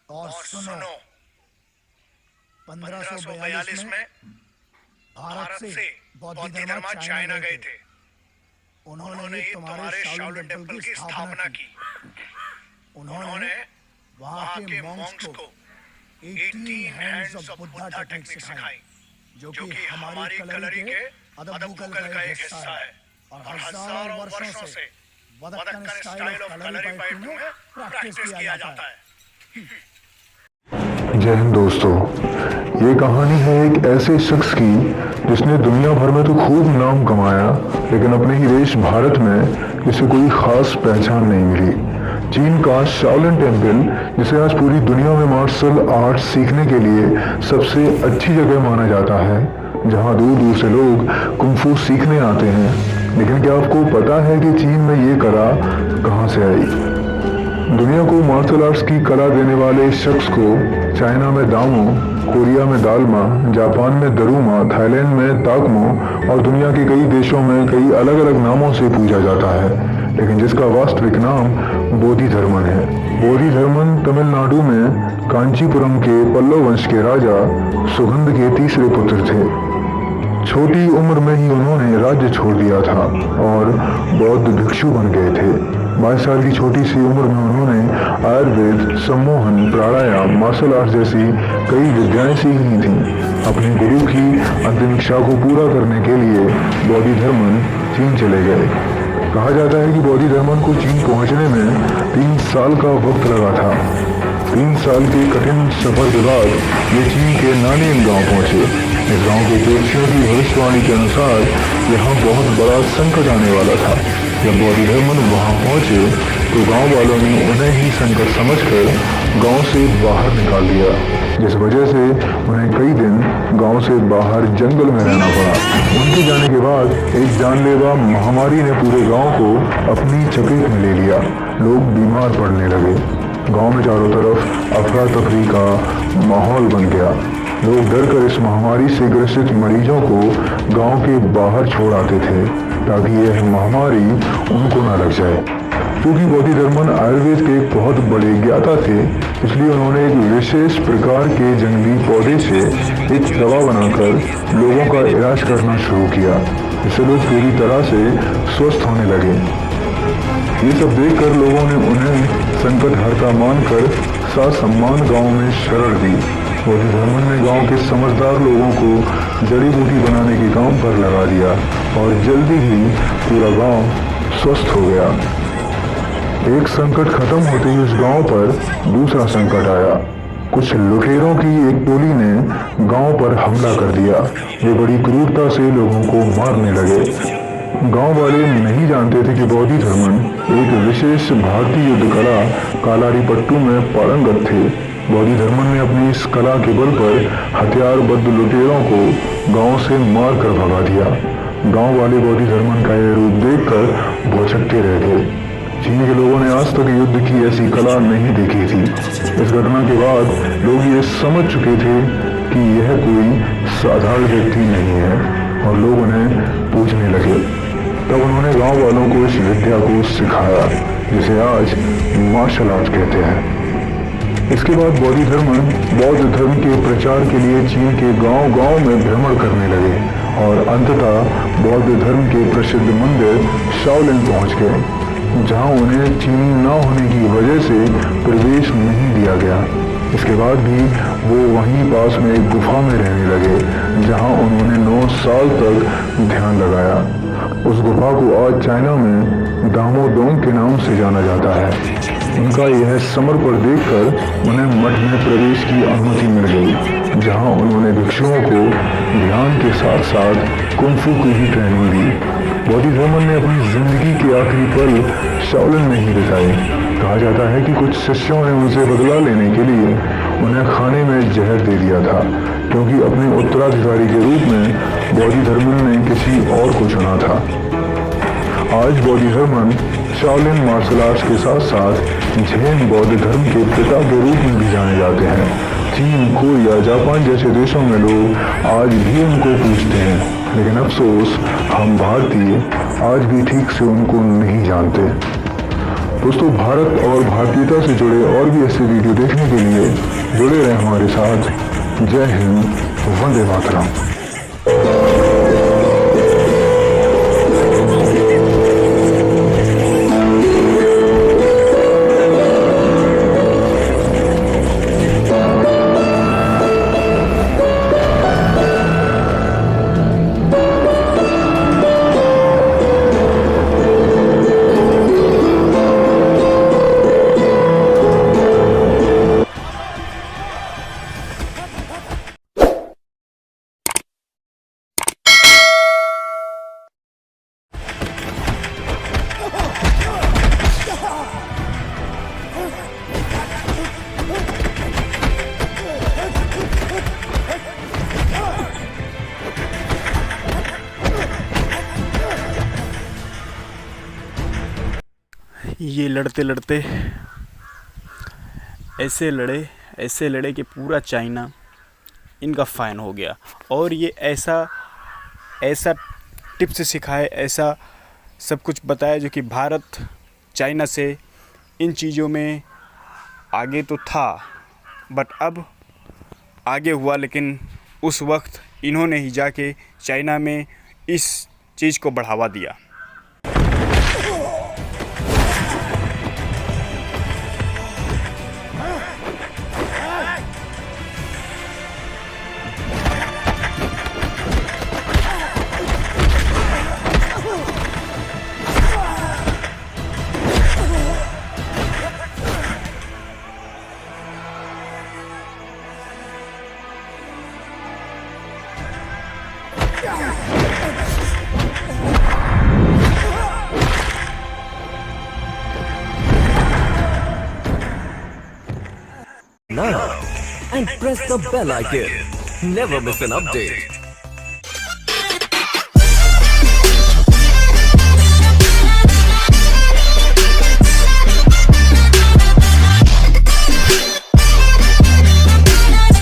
और सुनो, 1542 में भारत से बौद्ध धर्म चाइना गए थे। उन्होंने तुम्हारे शाओलिन टेम्पल की स्थापना की। उन्होंने वहाँ के मॉन्क्स को 18 हैंड्स ऑफ बुद्धा टेक्निक सिखाई, जो कि हमारी कलरी के अदबुकल का एक हिस्सा है और हजारों वर्षों से वदक्कन स्टाइल ऑफ कलरी फाइटिंग में प्रैक्टिस किया जाता है। जय हिंद दोस्तों, ये कहानी है एक ऐसे शख्स की जिसने दुनिया भर में तो खूब नाम कमाया, लेकिन अपने ही देश भारत में जिसे कोई खास पहचान नहीं मिली। चीन का शाओलिन टेम्पल, जिसे आज पूरी दुनिया में मार्शल आर्ट सीखने के लिए सबसे अच्छी जगह माना जाता है, जहाँ दूर दूर से लोग कुंफू सीखने आते हैं। लेकिन क्या आपको पता है कि चीन में ये कला कहाँ से आई? दुनिया को मार्शल आर्ट्स की कला देने वाले शख्स को चाइना में दामो, कोरिया में दालमा, जापान में दरुमा, थाईलैंड में ताकमो और दुनिया के कई देशों में कई अलग अलग नामों से पूजा जाता है, लेकिन जिसका वास्तविक नाम बोधिधर्मन है। बोधिधर्मन तमिलनाडु में कांचीपुरम के पल्लव वंश के राजा सुगंध के तीसरे पुत्र थे। छोटी उम्र में ही उन्होंने राज्य छोड़ दिया था और बौद्ध भिक्षु बन गए थे। 22 साल की छोटी सी उम्र में उन्होंने आयुर्वेद, सम्मोहन, प्राणायाम, मार्शल आर्ट जैसी कई विद्याएं सीख ली थीं। अपने गुरु की अंतिम इच्छा को पूरा करने के लिए बोधिधर्मन चीन चले गए। कहा जाता है कि बोधिधर्मन को चीन पहुंचने में 3 साल का वक्त लगा था। 3 साल के कठिन सफर के बाद ये चीन के नानियन गांव पहुंचे। इस गांव के ज्योतिषियों की भविष्यवाणी के अनुसार यहाँ बहुत बड़ा संकट आने वाला था। जब बोधिधर्मन वहाँ पहुंचे तो गांव वालों ने उन्हें ही संकट समझकर गांव से बाहर निकाल दिया, जिस वजह से उन्हें कई दिन गांव से बाहर जंगल में रहना पड़ा। उनके जाने के बाद एक जानलेवा महामारी ने पूरे गांव को अपनी चपेट में ले लिया। लोग बीमार पड़ने लगे। गांव में चारों तरफ अफरा तफरी का माहौल बन गया। लोग डरकर इस महामारी से ग्रसित मरीजों को गांव के बाहर छोड़ आते थे, ताकि यह महामारी उनको न लग जाए। क्योंकि बोधिधर्मन आयुर्वेद के एक बहुत बड़े ज्ञाता थे, इसलिए उन्होंने एक विशेष प्रकार के जंगली पौधे से एक दवा बनाकर लोगों का इलाज करना शुरू किया, जिससे लोग पूरी तरह से स्वस्थ होने लगे। ये सब देखकर लोगों ने उन्हें संकटहर्ता मानकर ससम्मान गांव में शरण दी। बोधिधर्मन ने गांव के समझदार लोगों को जड़ी बूटी बनाने के काम पर लगा दिया और जल्दी ही पूरा गांव स्वस्थ हो गया। एक संकट खत्म होते ही उस गांव पर दूसरा संकट आया। कुछ लुटेरों की एक टोली ने गांव पर हमला कर दिया। वे बड़ी क्रूरता से लोगों को मारने लगे। गांव वाले नहीं जानते थे कि बोधिधर्मन एक विशेष भारतीय युद्ध कला कालारीपट्टू में पारंगत थे। बोधिधर्मन ने अपनी इस कला के बल पर हथियारबद्ध लुटेरों को गांव से मार कर भगा दिया। गांव वाले बोधिधर्मन का यह रूप देखकर भौचक्के रह गए। चीन के लोगों ने आज तक युद्ध की ऐसी कला नहीं देखी थी। इस घटना के बाद लोग ये समझ चुके थे कि यह कोई साधारण व्यक्ति नहीं है और लोग उन्हें पूजने लगे। तब उन्होंने गांव वालों को इस विद्या को सिखाया, जिसे आज मार्शल आर्ट कहते हैं। इसके बाद बोधिधर्मन बौद्ध धर्म के प्रचार के लिए चीन के गांव-गांव में भ्रमण करने लगे और अंततः बौद्ध धर्म के प्रसिद्ध मंदिर शाओलिन पहुंच गए, जहां उन्हें चीनी न होने की वजह से प्रवेश नहीं दिया गया। इसके बाद भी वो वहीं पास में एक गुफा में रहने लगे, जहां उन्होंने 9 साल तक ध्यान लगाया। उस गुफा को आज चाइना में दामोदोंग के नाम से जाना जाता है। उनका यह समर्पण देखकर उन्हें मठ में प्रवेश की अनुमति मिल गई, जहां उन्होंने भिक्षुओं को ध्यान के साथ साथ कुंफू की भी ट्रेनिंग दी। बोधिधर्मन ने अपनी जिंदगी के आखिरी पल शाओलिन में ही बिताए। कहा जाता है कि कुछ शिष्यों ने उनसे बदला लेने के लिए उन्हें खाने में जहर दे दिया था, क्योंकि अपने उत्तराधिकारी के रूप में बोधिधर्मन ने किसी और को चुना था। आज बोधिधर्मन शाओलिन मार्शल आर्ट्स के साथ साथ जैन बौद्ध धर्म के पिता के रूप में भी जाने जाते हैं। चीन, कोरिया, जापान जैसे देशों में लोग आज भी उनको पूजते हैं, लेकिन अफसोस हम भारतीय आज भी ठीक से उनको नहीं जानते। दोस्तों, भारत और भारतीयता से जुड़े और भी ऐसे वीडियो देखने के लिए जुड़े रहें हमारे साथ। जय हिंद, वंदे मातरम। ये लड़ते लड़ते ऐसे लड़े कि पूरा चाइना इनका फ़ैन हो गया। और ये ऐसा टिप्स सिखाए, ऐसा सब कुछ बताया जो कि भारत चाइना से इन चीज़ों में आगे तो था, बट अब आगे हुआ। लेकिन उस वक्त इन्होंने ही जाके चाइना में इस चीज़ को बढ़ावा दिया। Now and press the bell icon. Never miss an update.